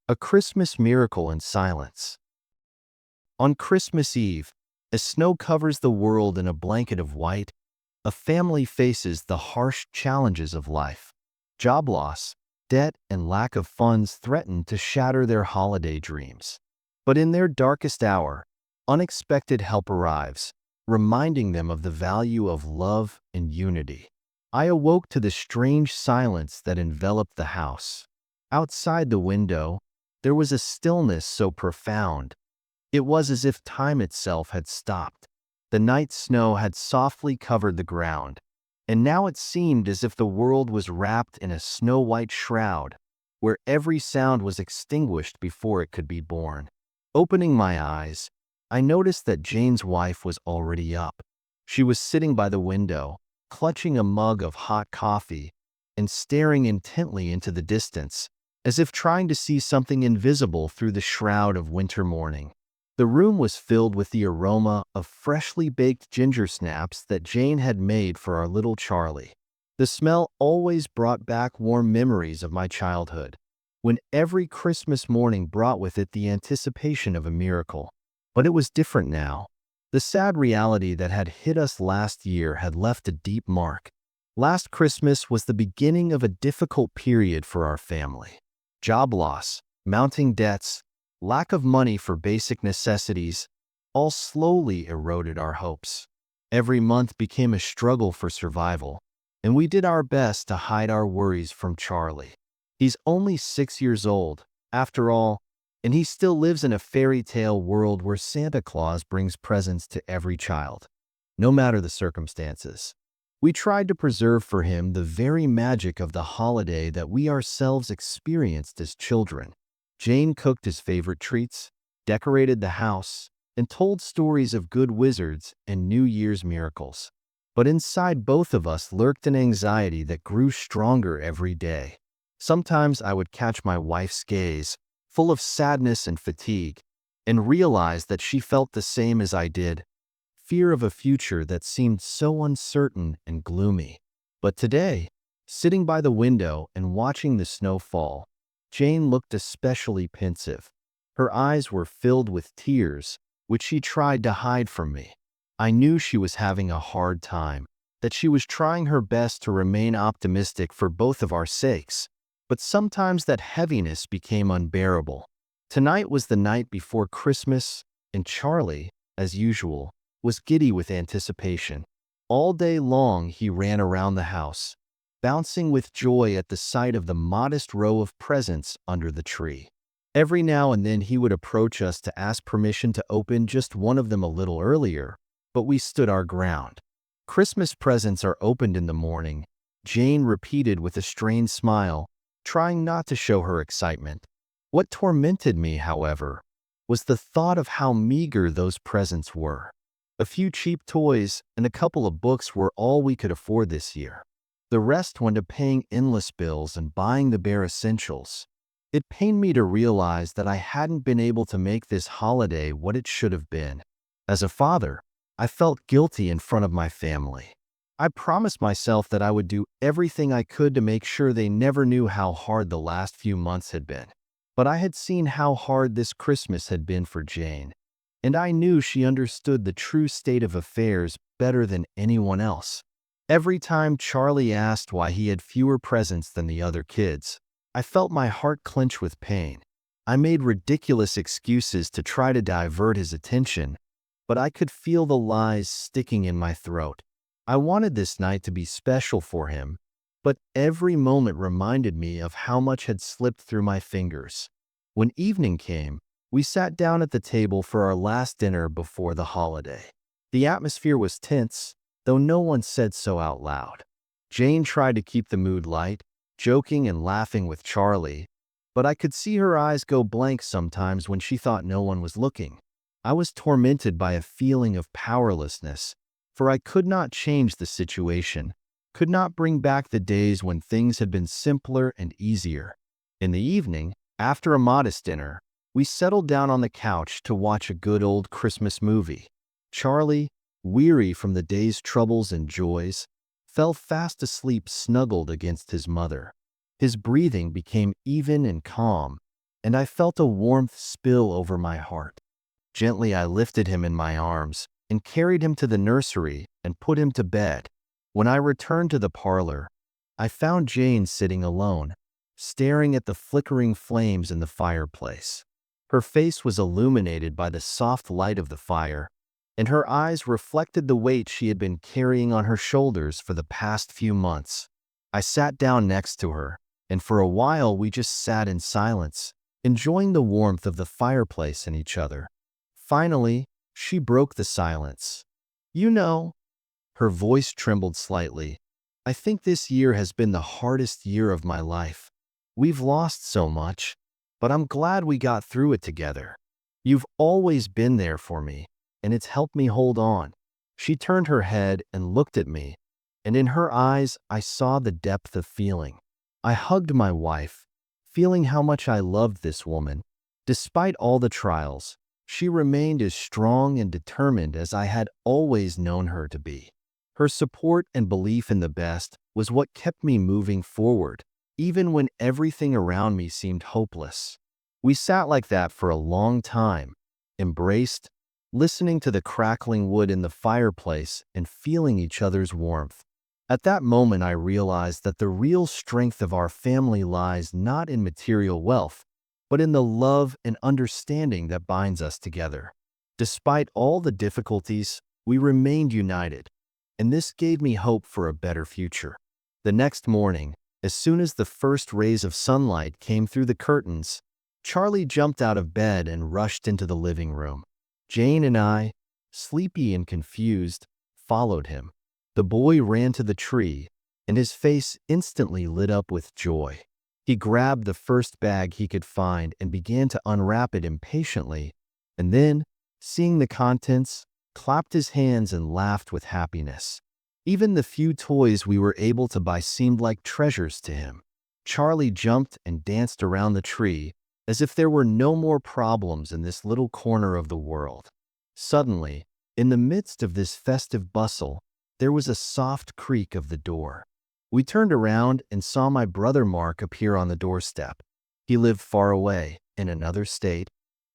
A Christmas Miracle in Silence. On Christmas Eve, as snow covers the world in a blanket of white, a family faces the harsh challenges of life. Job loss, debt, and lack of funds threaten to shatter their holiday dreams. But in their darkest hour, unexpected help arrives, reminding them of the value of love and unity. I awoke to the strange silence that enveloped the house. Outside the window, there was a stillness so profound, it was as if time itself had stopped. The night snow had softly covered the ground, and now it seemed as if the world was wrapped in a snow-white shroud, where every sound was extinguished before it could be born. Opening my eyes, I noticed that Jane's wife was already up. She was sitting by the window, clutching a mug of hot coffee, and staring intently into the distance, as if trying to see something invisible through the shroud of winter morning. The room was filled with the aroma of freshly baked gingersnaps that Jane had made for our little Charlie. The smell always brought back warm memories of my childhood, when every Christmas morning brought with it the anticipation of a miracle. But it was different now. The sad reality that had hit us last year had left a deep mark. Last Christmas was the beginning of a difficult period for our family. Job loss, mounting debts, lack of money for basic necessities, all slowly eroded our hopes. Every month became a struggle for survival, and we did our best to hide our worries from Charlie. He's only 6 years old, after all, and he still lives in a fairy tale world where Santa Claus brings presents to every child, no matter the circumstances. We tried to preserve for him the very magic of the holiday that we ourselves experienced as children. Jane cooked his favorite treats, decorated the house, and told stories of good wizards and New Year's miracles. But inside both of us lurked an anxiety that grew stronger every day. Sometimes I would catch my wife's gaze, full of sadness and fatigue, and realize that she felt the same as I did. Fear of a future that seemed so uncertain and gloomy. But today, sitting by the window and watching the snow fall, Jane looked especially pensive. Her eyes were filled with tears, which she tried to hide from me. I knew she was having a hard time, that she was trying her best to remain optimistic for both of our sakes. But sometimes that heaviness became unbearable. Tonight was the night before Christmas, and Charlie, as usual, was giddy with anticipation. All day long he ran around the house, bouncing with joy at the sight of the modest row of presents under the tree. Every now and then he would approach us to ask permission to open just one of them a little earlier, but we stood our ground. "Christmas presents are opened in the morning," Jane repeated with a strained smile, trying not to show her excitement. What tormented me, however, was the thought of how meager those presents were. A few cheap toys and a couple of books were all we could afford this year. The rest went to paying endless bills and buying the bare essentials. It pained me to realize that I hadn't been able to make this holiday what it should have been. As a father, I felt guilty in front of my family. I promised myself that I would do everything I could to make sure they never knew how hard the last few months had been. But I had seen how hard this Christmas had been for Jane, and I knew she understood the true state of affairs better than anyone else. Every time Charlie asked why he had fewer presents than the other kids, I felt my heart clench with pain. I made ridiculous excuses to try to divert his attention, but I could feel the lies sticking in my throat. I wanted this night to be special for him, but every moment reminded me of how much had slipped through my fingers. When evening came, we sat down at the table for our last dinner before the holiday. The atmosphere was tense, though no one said so out loud. Jane tried to keep the mood light, joking and laughing with Charlie, but I could see her eyes go blank sometimes when she thought no one was looking. I was tormented by a feeling of powerlessness, for I could not change the situation, could not bring back the days when things had been simpler and easier. In the evening, after a modest dinner, we settled down on the couch to watch a good old Christmas movie. Charlie, weary from the day's troubles and joys, fell fast asleep snuggled against his mother. His breathing became even and calm, and I felt a warmth spill over my heart. Gently, I lifted him in my arms and carried him to the nursery and put him to bed. When I returned to the parlor, I found Jane sitting alone, staring at the flickering flames in the fireplace. Her face was illuminated by the soft light of the fire, and her eyes reflected the weight she had been carrying on her shoulders for the past few months. I sat down next to her, and for a while we just sat in silence, enjoying the warmth of the fireplace and each other. Finally, she broke the silence. "You know," her voice trembled slightly, "I think this year has been the hardest year of my life. We've lost so much, but I'm glad we got through it together. You've always been there for me, and it's helped me hold on." She turned her head and looked at me, and in her eyes I saw the depth of feeling. I hugged my wife, feeling how much I loved this woman. Despite all the trials, she remained as strong and determined as I had always known her to be. Her support and belief in the best was what kept me moving forward, even when everything around me seemed hopeless. We sat like that for a long time, embraced, listening to the crackling wood in the fireplace and feeling each other's warmth. At that moment, I realized that the real strength of our family lies not in material wealth, but in the love and understanding that binds us together. Despite all the difficulties, we remained united, and this gave me hope for a better future. The next morning, as soon as the first rays of sunlight came through the curtains, Charlie jumped out of bed and rushed into the living room. Jane and I, sleepy and confused, followed him. The boy ran to the tree, and his face instantly lit up with joy. He grabbed the first bag he could find and began to unwrap it impatiently, and then, seeing the contents, clapped his hands and laughed with happiness. Even the few toys we were able to buy seemed like treasures to him. Charlie jumped and danced around the tree as if there were no more problems in this little corner of the world. Suddenly, in the midst of this festive bustle, there was a soft creak of the door. We turned around and saw my brother Mark appear on the doorstep. He lived far away, in another state,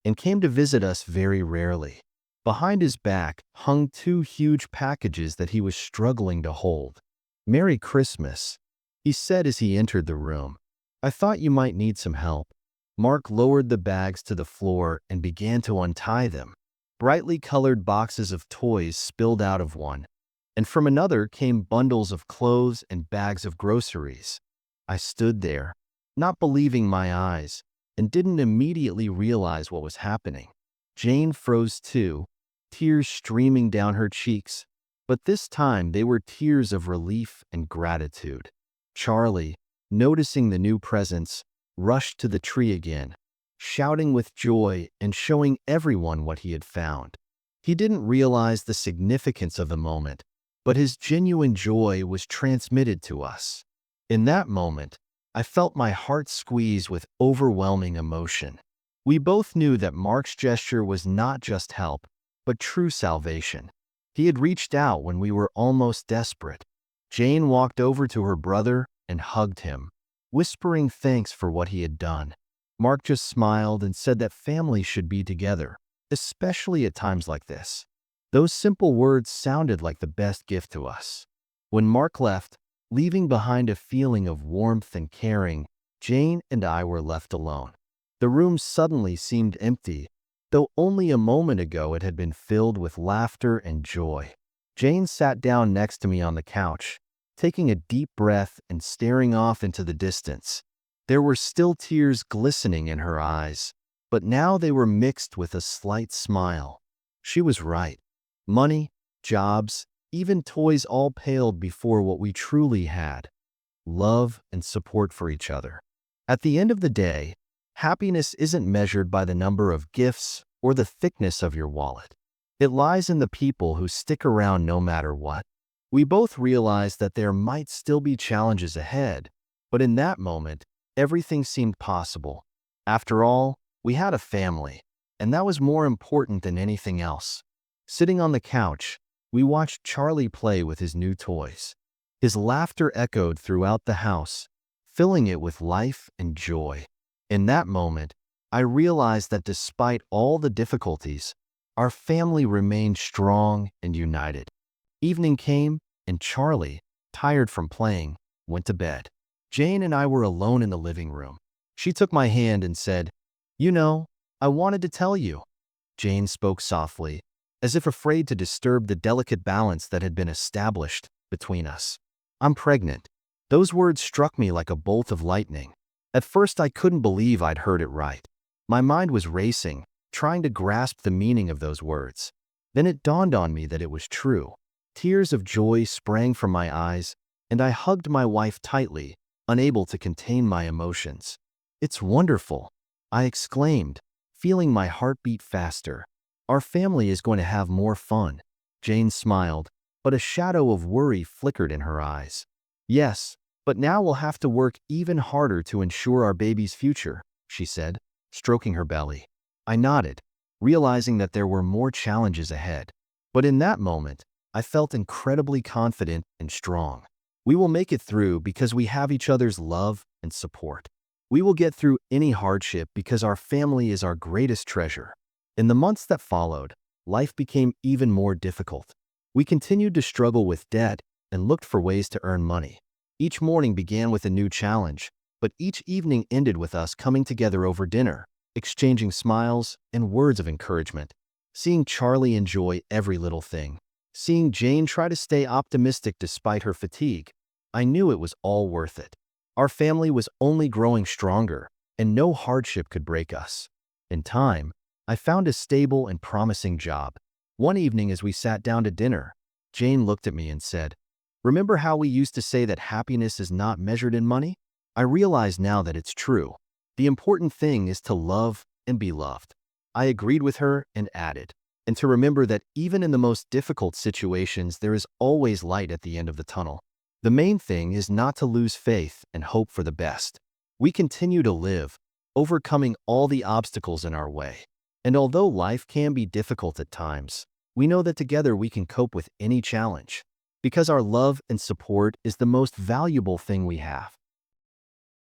and came to visit us very rarely. Behind his back hung two huge packages that he was struggling to hold. "Merry Christmas," he said as he entered the room. "I thought you might need some help." Mark lowered the bags to the floor and began to untie them. Brightly colored boxes of toys spilled out of one, and from another came bundles of clothes and bags of groceries. I stood there, not believing my eyes, and didn't immediately realize what was happening. Jane froze too, tears streaming down her cheeks, but this time they were tears of relief and gratitude. Charlie, noticing the new presents, rushed to the tree again, shouting with joy and showing everyone what he had found. He didn't realize the significance of the moment, but his genuine joy was transmitted to us. In that moment, I felt my heart squeeze with overwhelming emotion. We both knew that Mark's gesture was not just help, but true salvation. He had reached out when we were almost desperate. Jane walked over to her brother and hugged him, whispering thanks for what he had done. Mark just smiled and said that family should be together, especially at times like this. Those simple words sounded like the best gift to us. When Mark left, leaving behind a feeling of warmth and caring, Jane and I were left alone. The room suddenly seemed empty, though only a moment ago it had been filled with laughter and joy. Jane sat down next to me on the couch, taking a deep breath and staring off into the distance. There were still tears glistening in her eyes, but now they were mixed with a slight smile. She was right. Money, jobs, even toys all paled before what we truly had: love and support for each other. At the end of the day, happiness isn't measured by the number of gifts or the thickness of your wallet. It lies in the people who stick around no matter what. We both realized that there might still be challenges ahead, but in that moment, everything seemed possible. After all, we had a family, and that was more important than anything else. Sitting on the couch, we watched Charlie play with his new toys. His laughter echoed throughout the house, filling it with life and joy. In that moment, I realized that despite all the difficulties, our family remained strong and united. Evening came, and Charlie, tired from playing, went to bed. Jane and I were alone in the living room. She took my hand and said, "You know, I wanted to tell you." Jane spoke softly, as if afraid to disturb the delicate balance that had been established between us. "I'm pregnant." Those words struck me like a bolt of lightning. At first, I couldn't believe I'd heard it right. My mind was racing, trying to grasp the meaning of those words. Then it dawned on me that it was true. Tears of joy sprang from my eyes, and I hugged my wife tightly, unable to contain my emotions. "It's wonderful," I exclaimed, feeling my heart beat faster. "Our family is going to have more fun." Jane smiled, but a shadow of worry flickered in her eyes. "Yes, but now we'll have to work even harder to ensure our baby's future," she said, stroking her belly. I nodded, realizing that there were more challenges ahead. But in that moment, I felt incredibly confident and strong. We will make it through because we have each other's love and support. We will get through any hardship because our family is our greatest treasure. In the months that followed, life became even more difficult. We continued to struggle with debt and looked for ways to earn money. Each morning began with a new challenge, but each evening ended with us coming together over dinner, exchanging smiles and words of encouragement. Seeing Charlie enjoy every little thing, seeing Jane try to stay optimistic despite her fatigue, I knew it was all worth it. Our family was only growing stronger, and no hardship could break us. In time, I found a stable and promising job. One evening as we sat down to dinner, Jane looked at me and said, "Remember how we used to say that happiness is not measured in money? I realize now that it's true. The important thing is to love and be loved." I agreed with her and added, "And to remember that even in the most difficult situations, there is always light at the end of the tunnel. The main thing is not to lose faith and hope for the best." We continue to live, overcoming all the obstacles in our way. And although life can be difficult at times, we know that together we can cope with any challenge, because our love and support is the most valuable thing we have.